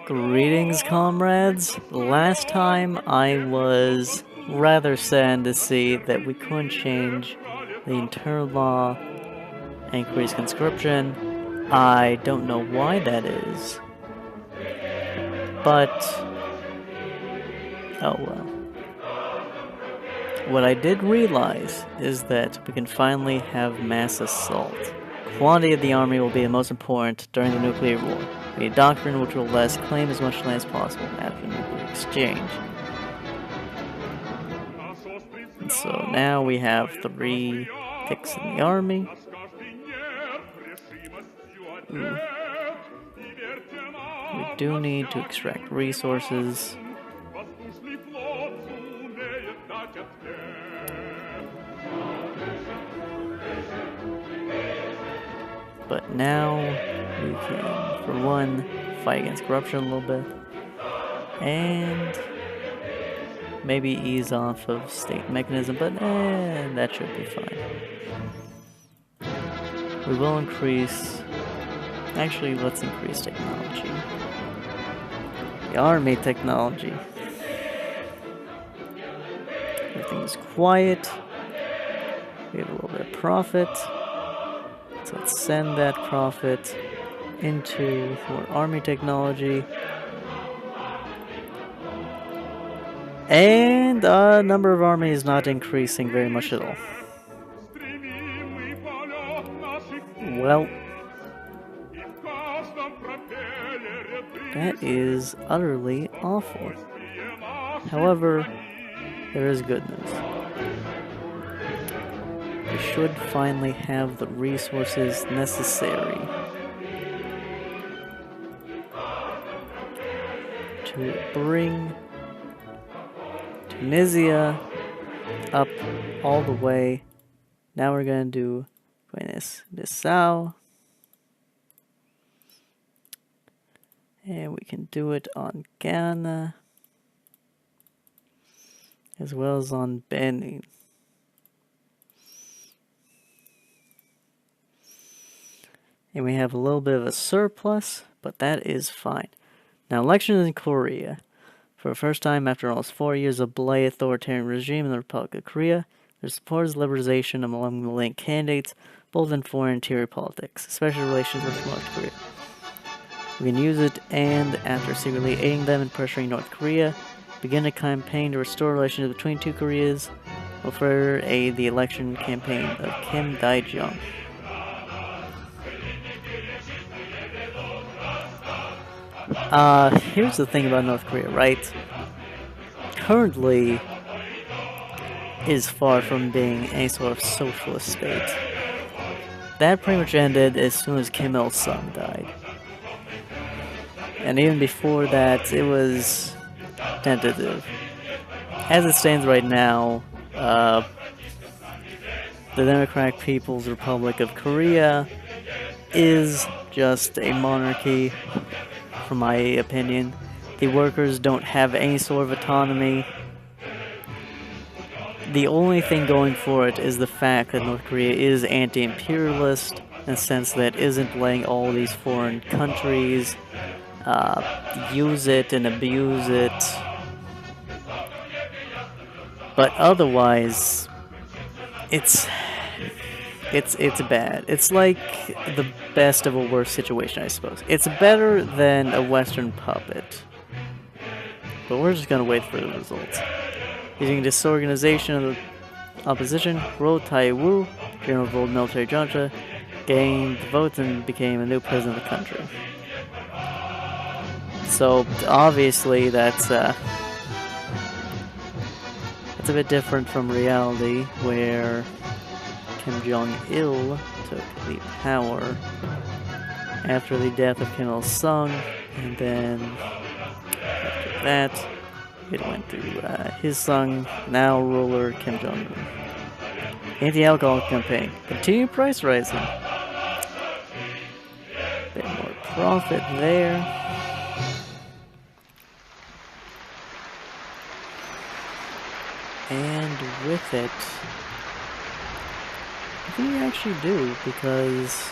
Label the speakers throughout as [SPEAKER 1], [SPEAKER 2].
[SPEAKER 1] Greetings, comrades. Last time I was rather sad to see that we couldn't change the internal law and increase conscription. I don't know why that is, but oh well. What I did realize is that we can finally have mass assault. Quantity of the army will be the most important during the nuclear war. A doctrine which will let us claim as much land as possible after nuclear exchange. And so now we have 3 ticks in the army. Ooh. We do need to extract resources. But now we can, for one, fight against corruption a little bit, and maybe ease off of state mechanism, but that should be fine. We will increase, actually let's increase technology. The army technology. Everything's quiet, we have a little bit of profit. So let's send that profit into more army technology. And the number of armies not increasing very much at all. Well, that is utterly awful. However, there is good news. We should finally have the resources necessary to bring Tunisia up all the way. Now we're going to do Guinea-Bissau. And we can do it on Ghana as well as on Benin. And we have a little bit of a surplus, but that is fine. Now, elections in Korea. For the first time after almost 4 years of bloody authoritarian regime in the Republic of Korea, there supports liberalization among the linked candidates, both in foreign and interior politics, especially relations with North Korea. We can use it, and after secretly aiding them and pressuring North Korea, begin a campaign to restore relations between two Koreas, will further aid the election campaign of Kim Dae-jung. Here's the thing about North Korea, right? Currently is far from being any sort of socialist state. That pretty much ended as soon as Kim Il-sung died. And even before that, it was tentative. As it stands right now, the Democratic People's Republic of Korea is just a monarchy. From my opinion, the workers don't have any sort of autonomy. The only thing going for it is the fact that North Korea is anti-imperialist in the sense that it isn't letting all these foreign countries use it and abuse it. But otherwise, it's bad. It's like the best of a worst situation, I suppose. It's better than a Western puppet. But we're just gonna wait for the results. Using disorganization of the opposition, Ro Tai-woo, general of the military junta, gained the votes and became a new president of the country. So obviously that's a bit different from reality, where Kim Jong-il took the power after the death of Kim Il-sung, and then after that it went to his son, now ruler Kim Jong-un. Anti-alcohol campaign. Continue price rising. Bit more profit there. And with it, what can we actually do? Because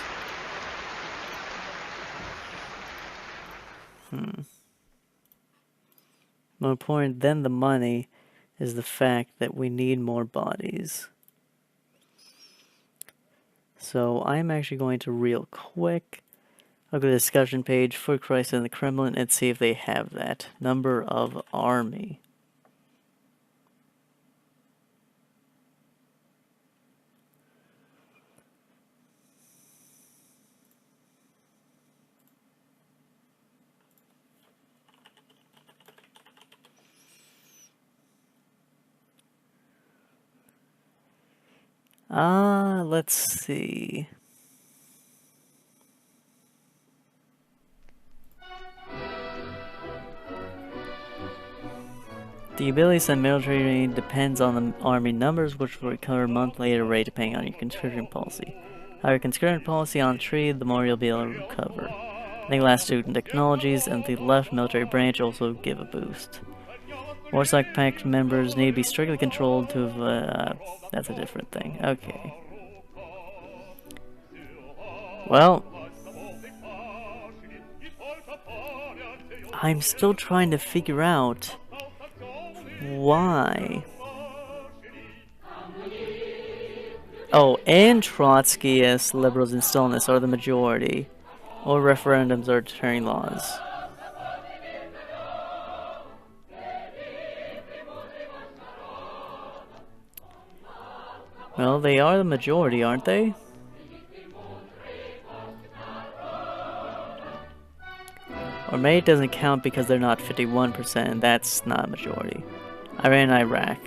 [SPEAKER 1] More important than the money is the fact that we need more bodies. So I'm actually going to real quick look at the discussion page for Christ in the Kremlin and see if they have that. Number of army. Let's see. The ability to send military depends on the army numbers, which will recover monthly at a rate depending on your conscription policy. Higher conscription policy on tree, the more you'll be able to recover. I think last student technologies and the left military branch also give a boost. Warsaw Pact members need to be strictly controlled to that's a different thing. Okay. Well, I'm still trying to figure out why. Oh, and Trotskyists, liberals, and Stalinists are the majority, or referendums are deterring laws. Well, they are the majority, aren't they? Or maybe it doesn't count because they're not 51%, and that's not a majority. Iran and Iraq.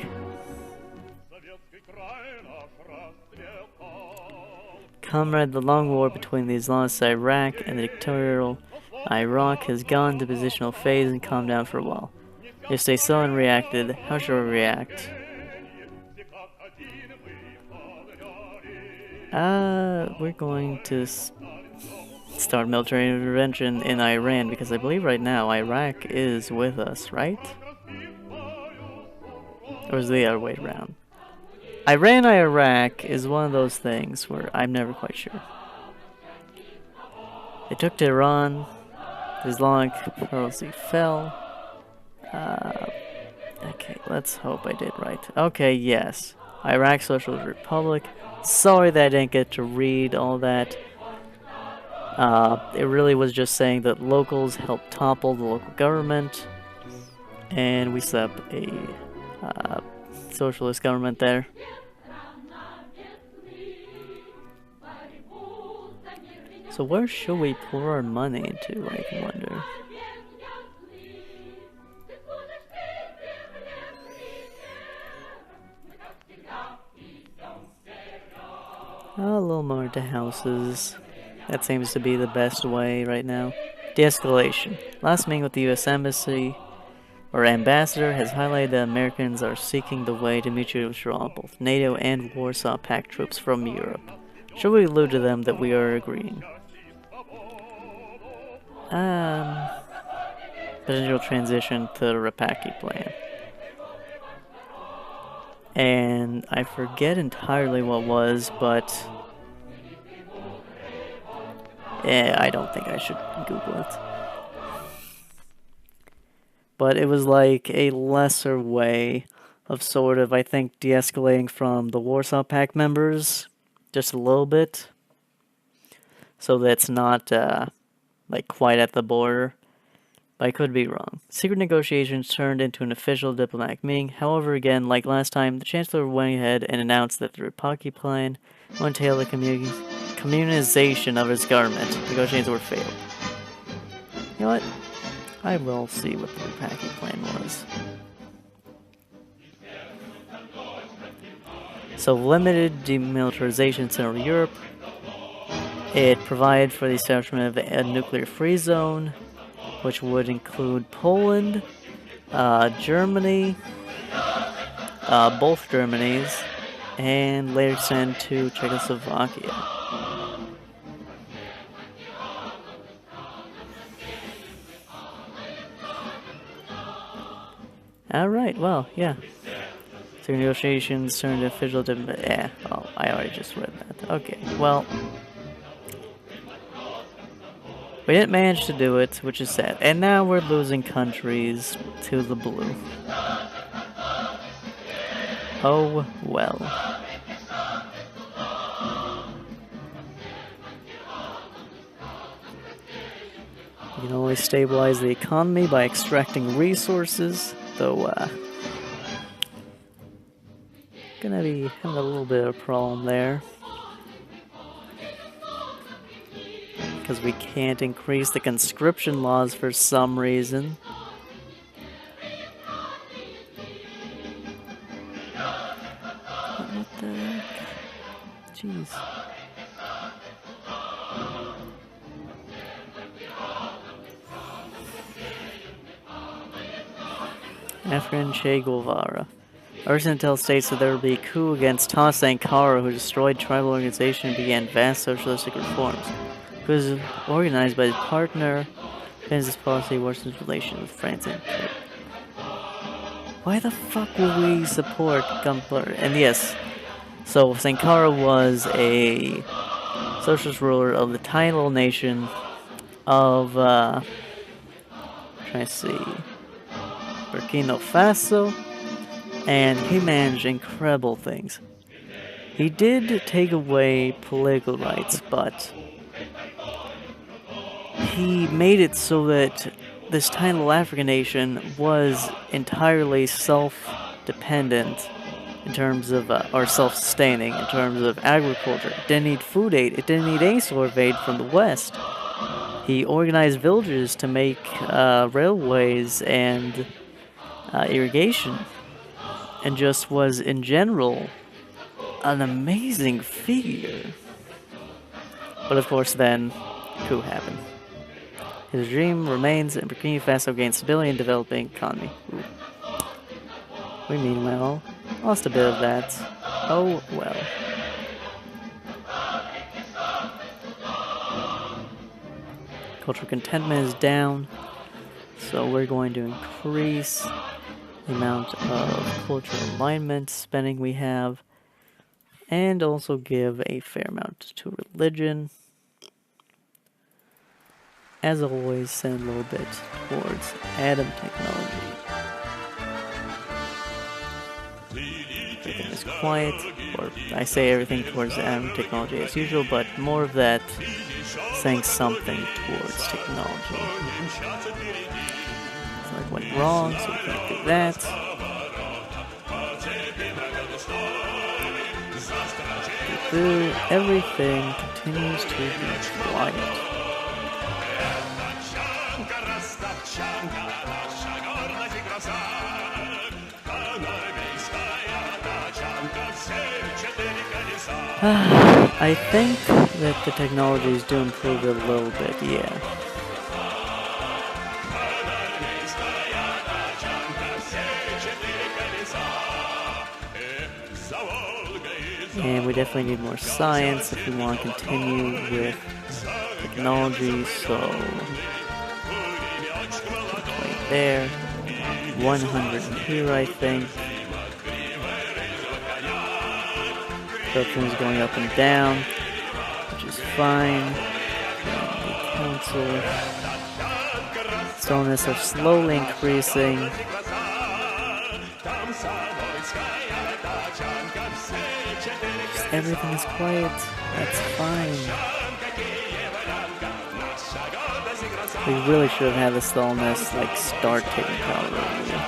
[SPEAKER 1] Comrade, the long war between the Islamist Iraq and the dictatorial Iraq has gone to positional phase and calmed down for a while. If they saw and reacted, how should we react? We're going to start military intervention in Iran because I believe right now Iraq is with us, right? Or is it the other way around? Iran and Iraq is one of those things where I'm never quite sure. They took to Iran, the Islamic policy fell. Okay, let's hope I did right. Okay, yes. Iraq Socialist Republic. Sorry that I didn't get to read all that. It really was just saying that locals helped topple the local government, and we set up a socialist government there. So where should we pour our money into, I can wonder. A little more into houses. That seems to be the best way right now. De-escalation. Last meeting with the U.S. Embassy, or ambassador, has highlighted that Americans are seeking the way to mutually withdraw both NATO and Warsaw Pact troops from Europe. Should we allude to them that we are agreeing? Potential transition to the Rapaki plan. And I forget entirely what was, but I don't think I should Google it. But it was like a lesser way of sort of, I think, de-escalating from the Warsaw Pact members just a little bit. So that's not like quite at the border. But I could be wrong. Secret negotiations turned into an official diplomatic meeting. However, again, like last time, the Chancellor went ahead and announced that the Rapaki plan would entail the communization of his government. Negotiations were failed. You know what? I will see what the Rapaki plan was. So, limited demilitarization in Central Europe. It provided for the establishment of a nuclear-free zone, which would include Poland, Germany, both Germanys, and later extend to Czechoslovakia. Alright, well, yeah. So negotiations turned to official yeah, oh, I already just read that. Okay, well. We didn't manage to do it, which is sad. And now we're losing countries to the blue. Oh well. You can always stabilize the economy by extracting resources, though gonna be having a little bit of a problem there. Because we can't increase the conscription laws for some reason. What the heck? Jeez. African Che Guevara. Arson Intel states that there will be a coup against Sankara, who destroyed tribal organization and began vast socialistic reforms. It was organized by his partner, against his policy worsens relations with France and Cuba. Why the fuck will we support Gumpler? And yes, so Sankara was a socialist ruler of the tidal nation of, trying to see, Burkina Faso, and he managed incredible things. He did take away political rights, but he made it so that this tidal African nation was entirely self-dependent in terms of, or self-sustaining in terms of agriculture. It didn't need food aid. It didn't need any sort of aid from the West. He organized villages to make railways and irrigation, and just was, in general, an amazing figure. But of course, then, coup happened. His regime remains, and Burkina Faso gains stability and developing economy. Ooh. We meanwhile lost a bit of that. Oh well. Cultural contentment is down, so we're going to increase the amount of cultural alignment spending we have, and also give a fair amount to religion. As always, send a little bit towards atom technology. Everything is quiet, or I say everything towards atom technology as usual, but more of that saying something towards technology. Something went wrong, so we can't do that. Everything continues to be quiet. I think that the technologies do improve a little bit, yeah. And we definitely need more science if we want to continue with technology, so 20 there, 100 here, I think. Corruption is going up and down, which is fine. The council. Stillness are slowly increasing. Just everything is quiet. That's fine. We really should have had the stillness like start taking power earlier.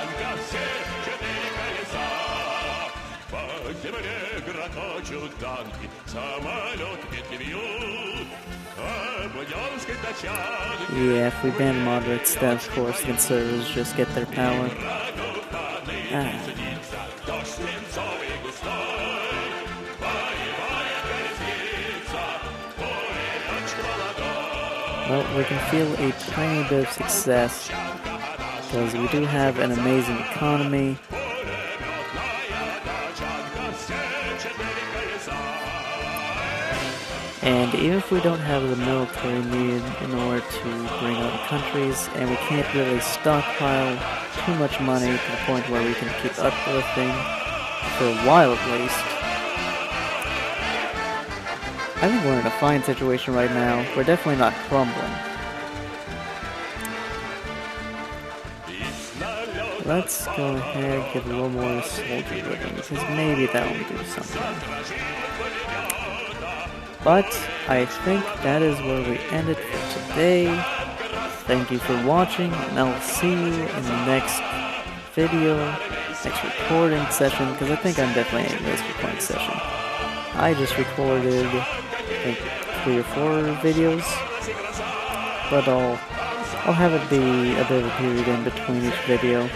[SPEAKER 1] Yeah, if we ban moderates, then of course the conservatives just get their power. Well, we can feel a tiny bit of success because we do have an amazing economy. And even if we don't have the military needed in order to bring other countries, and we can't really stockpile too much money to the point where we can keep uplifting for a while at least, I think we're in a fine situation right now. We're definitely not crumbling. let's go ahead and get a little more soldier rhythm, because maybe that will do something. But I think that is where we end it for today. Thank you for watching, and I'll see you in the next video, next recording session, because I think I'm definitely in this recording session. I just recorded, I think, 3 or 4 videos, but I'll have it be a bit of a period in between each video,